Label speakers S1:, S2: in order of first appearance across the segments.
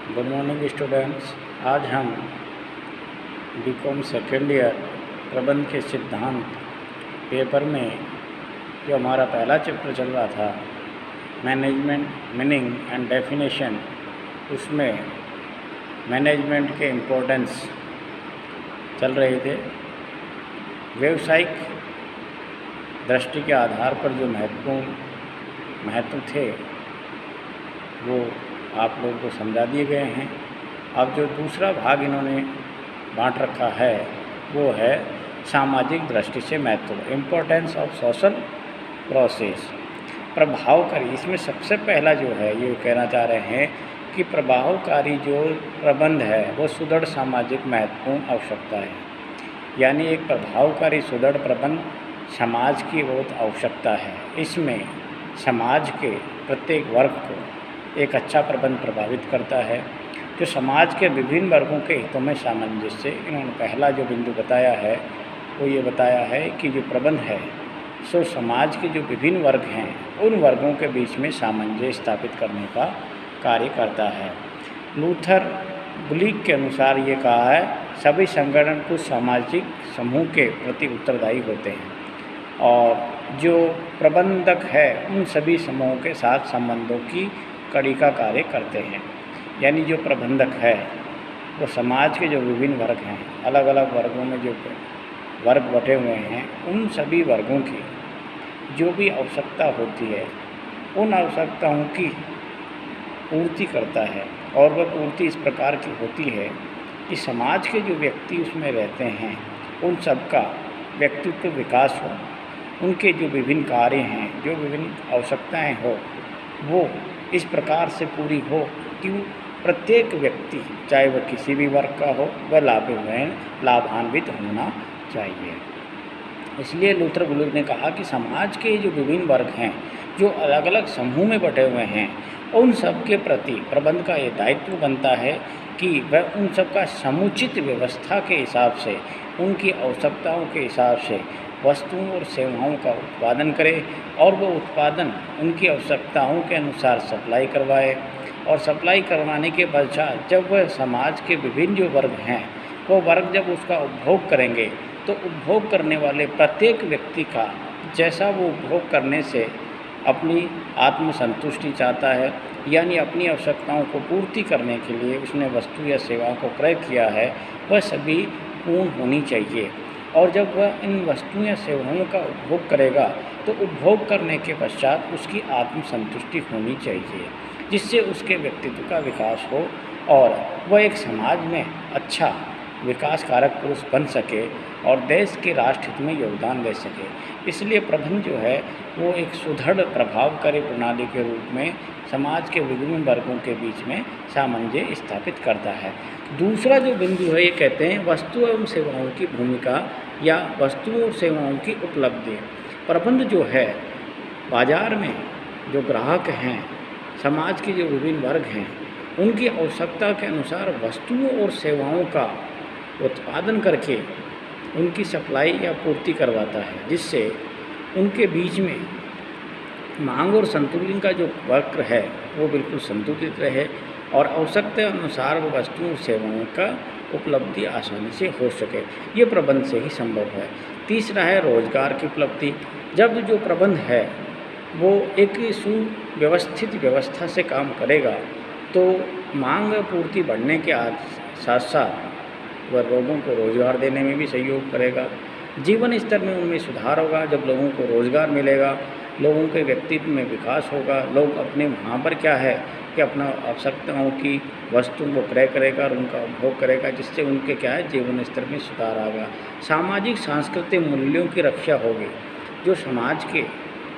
S1: Good morning students. आज हम BCom second year प्रबंध के सिद्धांत पेपर में जो हमारा पहला चैप्टर चल रहा था मैनेजमेंट मीनिंग एंड डेफिनेशन, उसमें मैनेजमेंट के इम्पोर्टेंस चल रहे थे। व्यावसायिक दृष्टि के आधार पर जो महत्व थे वो आप लोगों को समझा दिए गए हैं। अब जो दूसरा भाग इन्होंने बांट रखा है वो है सामाजिक दृष्टि से महत्व, इम्पोर्टेंस ऑफ सोशल प्रोसेस। प्रभावकारी, इसमें सबसे पहला जो है ये कहना चाह रहे हैं कि प्रभावकारी जो प्रबंध है वो सुदृढ़ सामाजिक महत्वपूर्ण आवश्यकता है। यानी एक प्रभावकारी सुदृढ़ प्रबंध समाज की बहुत आवश्यकता है। इसमें समाज के प्रत्येक वर्ग को एक अच्छा प्रबंध प्रभावित करता है, जो समाज के विभिन्न वर्गों के हितों में सामंजस्य। इन्होंने पहला जो बिंदु बताया है वो ये बताया है कि जो प्रबंध है सो समाज के जो विभिन्न वर्ग हैं उन वर्गों के बीच में सामंजस्य स्थापित करने का कार्य करता है। लूथर गुलिक के अनुसार ये कहा है सभी संगठन कुछ सामाजिक समूह के प्रति उत्तरदायी होते हैं और जो प्रबंधक है उन सभी समूहों के साथ संबंधों की कड़ी का कार्य करते हैं। यानी जो प्रबंधक है वो समाज के जो विभिन्न वर्ग हैं, अलग अलग वर्गों में जो वर्ग बटे हुए हैं, उन सभी वर्गों की जो भी आवश्यकता होती है उन आवश्यकताओं की पूर्ति करता है। और वह पूर्ति इस प्रकार की होती है कि समाज के जो व्यक्ति उसमें रहते हैं उन सब का व्यक्तित्व विकास हो, उनके जो विभिन्न कार्य हैं, जो विभिन्न आवश्यकताएं हो, वो इस प्रकार से पूरी हो कि प्रत्येक व्यक्ति चाहे वह किसी भी वर्ग का हो वह लाभान्वित होना चाहिए। इसलिए लूथर गुलिक ने कहा कि समाज के जो विभिन्न वर्ग हैं जो अलग अलग समूह में बटे हुए हैं उन सब के प्रति प्रबंध का ये दायित्व बनता है कि वह उन सब का समुचित व्यवस्था के हिसाब से, उनकी आवश्यकताओं के हिसाब से वस्तुओं और सेवाओं का उत्पादन करे और वो उत्पादन उनकी आवश्यकताओं के अनुसार सप्लाई करवाए। और सप्लाई करवाने के पश्चात जब वह समाज के विभिन्न जो वर्ग हैं वो वर्ग जब उसका उपभोग करेंगे तो उपभोग करने वाले प्रत्येक व्यक्ति का जैसा वो उपभोग करने से अपनी आत्मसंतुष्टि चाहता है, यानी अपनी आवश्यकताओं को पूर्ति करने के लिए उसने वस्तु या सेवा को क्रय किया है, वह सभी पूर्ण होनी चाहिए। और जब वह इन वस्तुओं या सेवाओं का उपभोग करेगा तो उपभोग करने के पश्चात उसकी आत्मसंतुष्टि होनी चाहिए, जिससे उसके व्यक्तित्व का विकास हो और वह एक समाज में अच्छा विकास कारक पुरुष बन सके और देश के राष्ट्रहित में योगदान दे सके। इसलिए प्रबंध जो है वो एक सुदृढ़ प्रभावकारी प्रणाली के रूप में समाज के विभिन्न वर्गों के बीच में सामंजस्य स्थापित करता है। दूसरा जो बिंदु है ये कहते हैं वस्तु एवं सेवाओं की भूमिका या वस्तुओं और सेवाओं की उपलब्धि। प्रबंध जो है बाजार में जो ग्राहक हैं, समाज के जो विभिन्न वर्ग हैं, उनकी आवश्यकता के अनुसार वस्तुओं और सेवाओं का उत्पादन करके उनकी सप्लाई या पूर्ति करवाता है, जिससे उनके बीच में मांग और संतुलन का जो वक्र है वो बिल्कुल संतुलित रहे और आवश्यकता अनुसार वो वस्तुओं और सेवाओं का उपलब्धि आसानी से हो सके। ये प्रबंध से ही संभव है। तीसरा है रोजगार की उपलब्धि। जब जो प्रबंध है वो एक सुव्यवस्थित व्यवस्था से काम करेगा तो मांग पूर्ति बढ़ने के साथ साथ वह लोगों को रोज़गार देने में भी सहयोग करेगा। जीवन स्तर में उनमें सुधार होगा। जब लोगों को रोज़गार मिलेगा, लोगों के व्यक्तित्व में विकास होगा, लोग अपने वहाँ पर क्या है कि अपना आवश्यकताओं की वस्तुओं को क्रय करेगा और उनका उपभोग करेगा, जिससे उनके क्या है जीवन स्तर में सुधार आएगा। सामाजिक सांस्कृतिक मूल्यों की रक्षा होगी। जो समाज के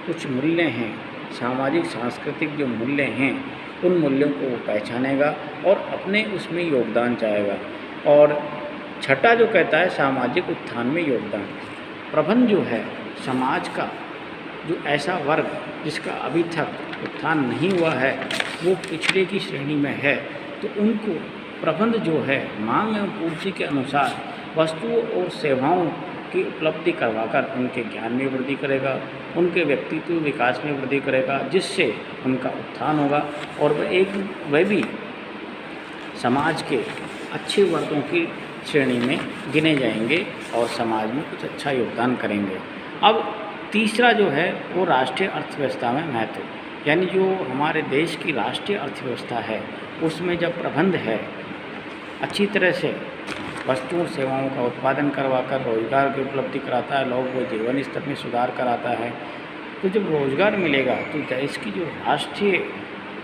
S1: कुछ मूल्य हैं, सामाजिक सांस्कृतिक जो मूल्य हैं, उन मूल्यों को वो पहचानेगा और अपने उसमें योगदान चाहेगा। और छठा जो कहता है सामाजिक उत्थान में योगदान। प्रबंध जो है समाज का जो ऐसा वर्ग जिसका अभी तक उत्थान नहीं हुआ है, वो पिछड़े की श्रेणी में है, तो उनको प्रबंध जो है मांग एवं पूर्ति के अनुसार वस्तुओं और सेवाओं की उपलब्धि करवाकर उनके ज्ञान में वृद्धि करेगा, उनके व्यक्तित्व विकास में वृद्धि करेगा, जिससे उनका उत्थान होगा और वह भी समाज के अच्छे वर्गों की श्रेणी में गिने जाएंगे और समाज में कुछ अच्छा योगदान करेंगे। अब तीसरा जो है वो राष्ट्रीय अर्थव्यवस्था में महत्व, यानी जो हमारे देश की राष्ट्रीय अर्थव्यवस्था है उसमें जब प्रबंध है अच्छी तरह से वस्तुओं सेवाओं का उत्पादन करवाकर रोजगार की उपलब्धि कराता है, लोगों को जीवन स्तर में सुधार कराता है, तो जब रोजगार मिलेगा तो देश की जो राष्ट्रीय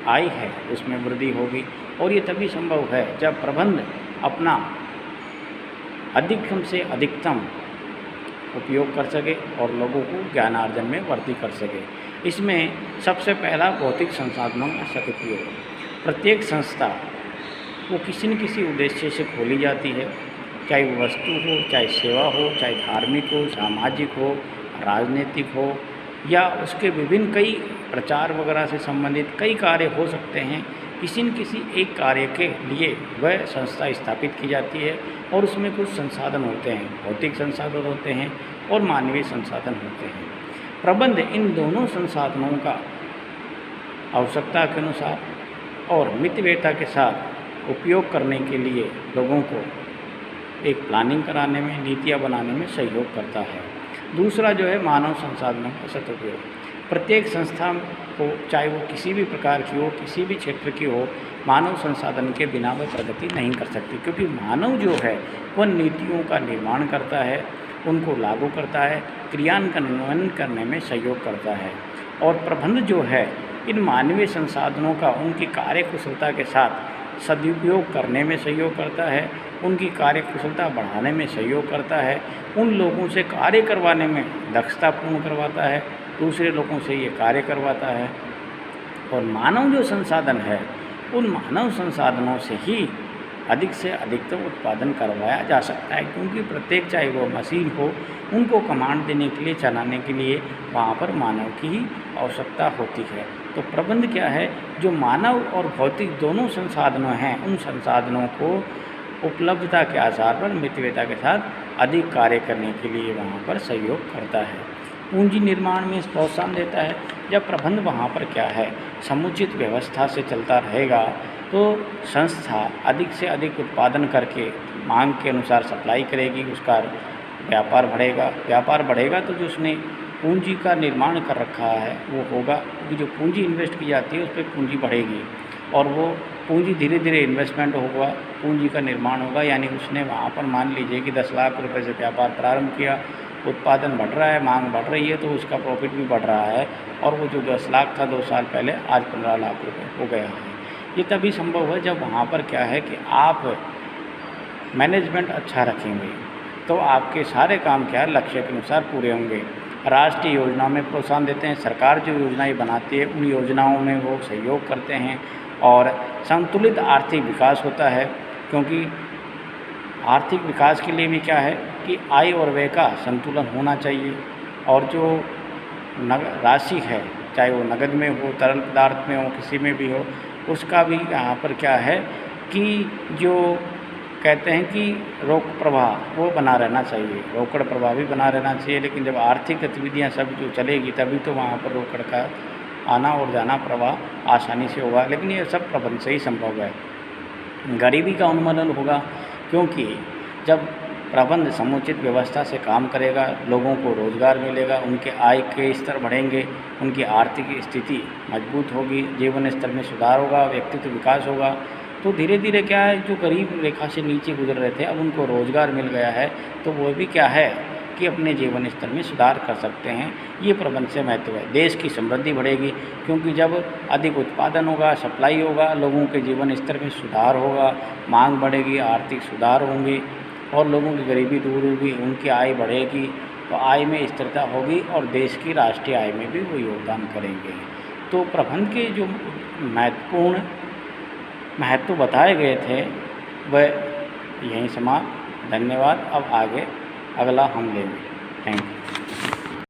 S1: आय है उसमें वृद्धि होगी। और ये तभी संभव है जब प्रबंध अपना अधिकतम से अधिकतम उपयोग कर सके और लोगों को ज्ञानार्जन में वृद्धि कर सके। इसमें सबसे पहला भौतिक संसाधनों का सदुपयोग। प्रत्येक संस्था वो किसी न किसी उद्देश्य से खोली जाती है, चाहे वो वस्तु हो, चाहे सेवा हो, चाहे धार्मिक हो, सामाजिक हो, राजनीतिक हो, या उसके विभिन्न कई प्रचार वगैरह से संबंधित कई कार्य हो सकते हैं। किसी न किसी एक कार्य के लिए वह संस्था स्थापित की जाती है और उसमें कुछ संसाधन होते हैं, भौतिक संसाधन होते हैं और मानवीय संसाधन होते हैं। प्रबंध इन दोनों संसाधनों का आवश्यकता के अनुसार और मितव्ययता के साथ उपयोग करने के लिए लोगों को एक प्लानिंग कराने में, नीतियाँ बनाने में सहयोग करता है। दूसरा जो है मानव संसाधनों का सदुपयोग। प्रत्येक संस्था को, चाहे वो किसी भी प्रकार की हो, किसी भी क्षेत्र की हो, मानव संसाधन के बिना वह प्रगति नहीं कर सकती, क्योंकि मानव जो है वह नीतियों का निर्माण करता है, उनको लागू करता है, क्रियान्वयन करने में सहयोग करता है। और प्रबंध जो है इन मानवीय संसाधनों का उनकी कार्यकुशलता के साथ सदुपयोग करने में सहयोग करता है, उनकी कार्यकुशलता बढ़ाने में सहयोग करता है, उन लोगों से कार्य करवाने में दक्षतापूर्ण करवाता है, दूसरे लोगों से ये कार्य करवाता है। और मानव जो संसाधन है उन मानव संसाधनों से ही अधिक से अधिकतम उत्पादन करवाया जा सकता है, क्योंकि प्रत्येक, चाहे वो मशीन हो, उनको कमांड देने के लिए, चलाने के लिए वहाँ पर मानव की ही आवश्यकता होती है। तो प्रबंध क्या है, जो मानव और भौतिक दोनों संसाधनों हैं उन संसाधनों को उपलब्धता के आधार पर मितव्ययता के साथ अधिक कार्य करने के लिए वहाँ पर सहयोग करता है। पूंजी निर्माण में प्रोत्साहन देता है। जब प्रबंध वहाँ पर क्या है समुचित व्यवस्था से चलता रहेगा तो संस्था अधिक से अधिक उत्पादन करके मांग के अनुसार सप्लाई करेगी, उसका व्यापार बढ़ेगा। व्यापार बढ़ेगा तो जो उसने पूंजी का निर्माण कर रखा है वो होगा, क्योंकि जो पूंजी इन्वेस्ट की जाती है उस पर पूंजी बढ़ेगी और वो पूंजी धीरे धीरे इन्वेस्टमेंट होगा, पूंजी का निर्माण होगा। यानी उसने वहाँ पर मान लीजिए कि 10 लाख रुपए से व्यापार प्रारंभ किया, उत्पादन बढ़ रहा है, मांग बढ़ रही है, तो उसका प्रॉफिट भी बढ़ रहा है और वो जो 10 लाख था 2 साल पहले आज 15 लाख रुपए हो गया है। ये तभी संभव है जब वहाँ पर क्या है कि आप मैनेजमेंट अच्छा रखेंगे तो आपके सारे काम क्या है लक्ष्य के अनुसार पूरे होंगे। राष्ट्रीय योजना में प्रोत्साहन देते हैं, सरकार जो योजनाएं बनाती है उन योजनाओं में वो सहयोग करते हैं और संतुलित आर्थिक विकास होता है, क्योंकि आर्थिक विकास के लिए भी क्या है कि आय और व्यय का संतुलन होना चाहिए। और जो राशि है, चाहे वो नगद में हो, तरल पदार्थ में हो, किसी में भी हो, उसका भी यहाँ पर क्या है कि जो कहते हैं कि रोक प्रवाह वो बना रहना चाहिए, रोकड़ प्रवाह भी बना रहना चाहिए। लेकिन जब आर्थिक गतिविधियाँ सब जो चलेगी तभी तो वहाँ पर रोकड़ का आना और जाना प्रवाह आसानी से होगा। लेकिन ये सब प्रबंध से ही संभव है। गरीबी का उन्मूलन होगा, क्योंकि जब प्रबंध समुचित व्यवस्था से काम करेगा, लोगों को रोजगार मिलेगा, उनके आय के स्तर बढ़ेंगे, उनकी आर्थिक स्थिति मजबूत होगी, जीवन स्तर में सुधार होगा, व्यक्तित्व विकास होगा। तो धीरे धीरे क्या है, जो गरीब रेखा से नीचे गुजर रहे थे अब उनको रोजगार मिल गया है, तो वो भी क्या है कि अपने जीवन स्तर में सुधार कर सकते हैं। ये प्रबंध से महत्व है। देश की समृद्धि बढ़ेगी, क्योंकि जब अधिक उत्पादन होगा, सप्लाई होगा, लोगों के जीवन स्तर में सुधार होगा, मांग बढ़ेगी, आर्थिक सुधार होंगे और लोगों की गरीबी दूर होगी, उनकी आय बढ़ेगी, तो आय में स्थिरता होगी और देश की राष्ट्रीय आय में भी वो योगदान करेंगे। तो प्रबंध के जो महत्वपूर्ण महत्व बताए गए थे वह यहीं समाप्त। धन्यवाद। अब आगे अगला हम लेंगे। Thank you.